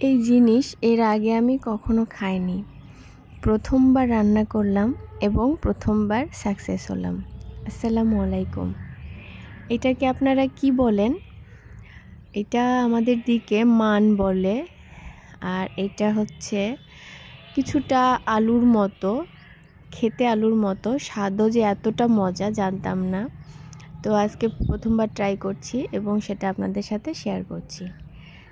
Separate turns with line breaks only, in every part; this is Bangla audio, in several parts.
এই জিনিস এর আগে আমি কখনো খাইনি। প্রথমবার রান্না করলাম এবং প্রথমবার সাকসেস হলাম। আসসালামু আলাইকুম। এটাকে আপনারা কি বলেন? এটা আমাদের দিকে মান বলে। আর এটা হচ্ছে কিছুটা আলুর মতো, খেতে আলুর মতো, স্বাদও যে এতটা মজা জানতাম না। তো আজকে প্রথমবার ট্রাই করছি এবং সেটা আপনাদের সাথে শেয়ার করছি।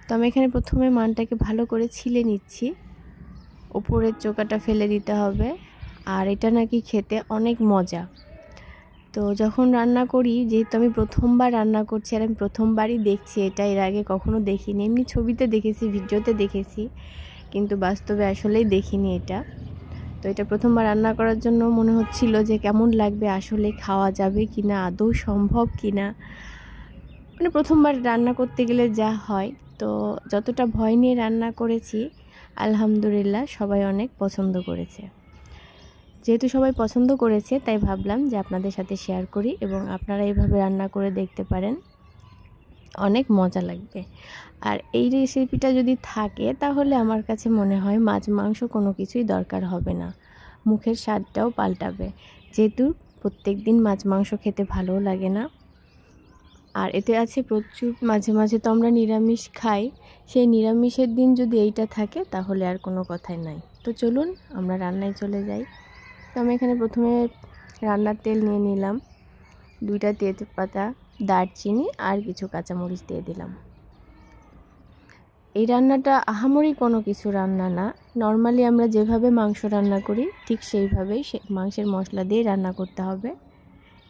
তো আমি এখানে প্রথমে মানটাকে ভালো করে ছিলে নিচ্ছি। উপরের চোকাটা ফেলে দিতে হবে। আর এটা নাকি খেতে অনেক মজা। তো যখন রান্না করি, যেহেতু আমি প্রথমবার রান্না করছি আর আমি প্রথমবারই দেখছি এটা, এর আগে কখনো দেখিনি। এমনি ছবিতে দেখেছি, ভিডিওতে দেখেছি, কিন্তু বাস্তবে আসলেই দেখিনি এটা। তো এটা প্রথমবার রান্না করার জন্য মনে হচ্ছিল যে কেমন লাগবে, আসলে খাওয়া যাবে কিনা, আদৌ সম্ভব কিনা। মানে প্রথমবার রান্না করতে গেলে যা হয়, তো যতটা ভয় নিয়ে রান্না করেছি আলহামদুলিল্লাহ সবাই অনেক পছন্দ করেছে। যেহেতু সবাই পছন্দ করেছে তাই ভাবলাম যে আপনাদের সাথে শেয়ার করি এবং আপনারা এইভাবে রান্না করে দেখতে পারেন, অনেক মজা লাগবে। আর এই রেসিপিটা যদি থাকে তাহলে আমার কাছে মনে হয় মাছ মাংস কোনো কিছুই দরকার হবে না, মুখের স্বাদটাও পাল্টাবে। যেহেতু প্রত্যেক দিন মাছ মাংস খেতে ভালোও লাগে না, আর এতে আছে প্রচুর, মাঝে মাঝে তো আমরা নিরামিষ খাই, সেই নিরামিষের দিন যদি এইটা থাকে তাহলে আর কোনো কথাই নাই। তো চলুন আমরা রান্নায় চলে যাই। তো আমি এখানে প্রথমে রান্নার তেল নিয়ে নিলাম, 2টা তেজপাতা, দারচিনি আর কিছু কাঁচামরিচ দিয়ে দিলাম। এই রান্নাটা আহামরি কোনো কিছু রান্না না, নর্মালি আমরা যেভাবে মাংস রান্না করি ঠিক সেইভাবেই মাংসের মশলা দিয়ে রান্না করতে হবে,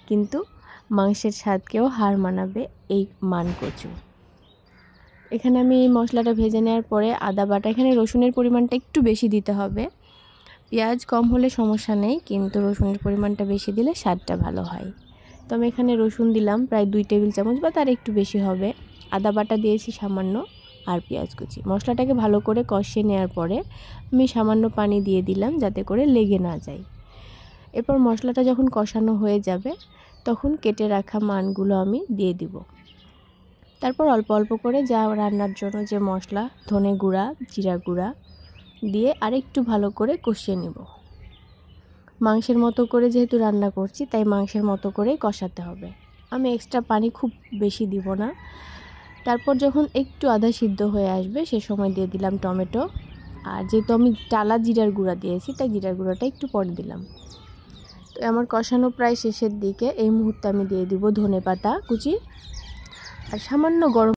কিন্তু মাংসের স্বাদকেও হার মানাবে এই মানকচু। এখানে আমি এই মশলাটা ভেজে নেওয়ার পরে আদা বাটা, এখানে রসুনের পরিমাণটা একটু বেশি দিতে হবে। পেঁয়াজ কম হলে সমস্যা নেই, কিন্তু রসুনের পরিমাণটা বেশি দিলে স্বাদটা ভালো হয়। তো আমি এখানে রসুন দিলাম প্রায় 2 টেবিল চামচ বা তার একটু বেশি হবে। আদা বাটা দিয়েছি সামান্য, আর পেঁয়াজ কুচি। মশলাটাকে ভালো করে কষিয়ে নেওয়ার পরে আমি সামান্য পানি দিয়ে দিলাম যাতে করে লেগে না যায়। এরপর মশলাটা যখন কষানো হয়ে যাবে তখন কেটে রাখা মানগুলো আমি দিয়ে দিব। তারপর অল্প অল্প করে যা রান্নার জন্য যে মশলা, ধনে গুঁড়া, জিরা গুঁড়া দিয়ে আরেকটু ভালো করে কষিয়ে নেব। মাংসের মতো করে যেহেতু রান্না করছি তাই মাংসের মতো করেই কষাতে হবে। আমি এক্সট্রা পানি খুব বেশি দিব না। তারপর যখন একটু আধা সিদ্ধ হয়ে আসবে সে সময় দিয়ে দিলাম টমেটো। আর যেহেতু আমি টালা জিরার গুঁড়া দিয়েছি তাই জিরার গুঁড়াটা একটু পরে দিলাম। তো আমার কষানো প্রায় শেষের দিকে, এই মুহূর্তে আমি দিয়ে দিব ধনেপাতা কুচি আর সামান্য গরম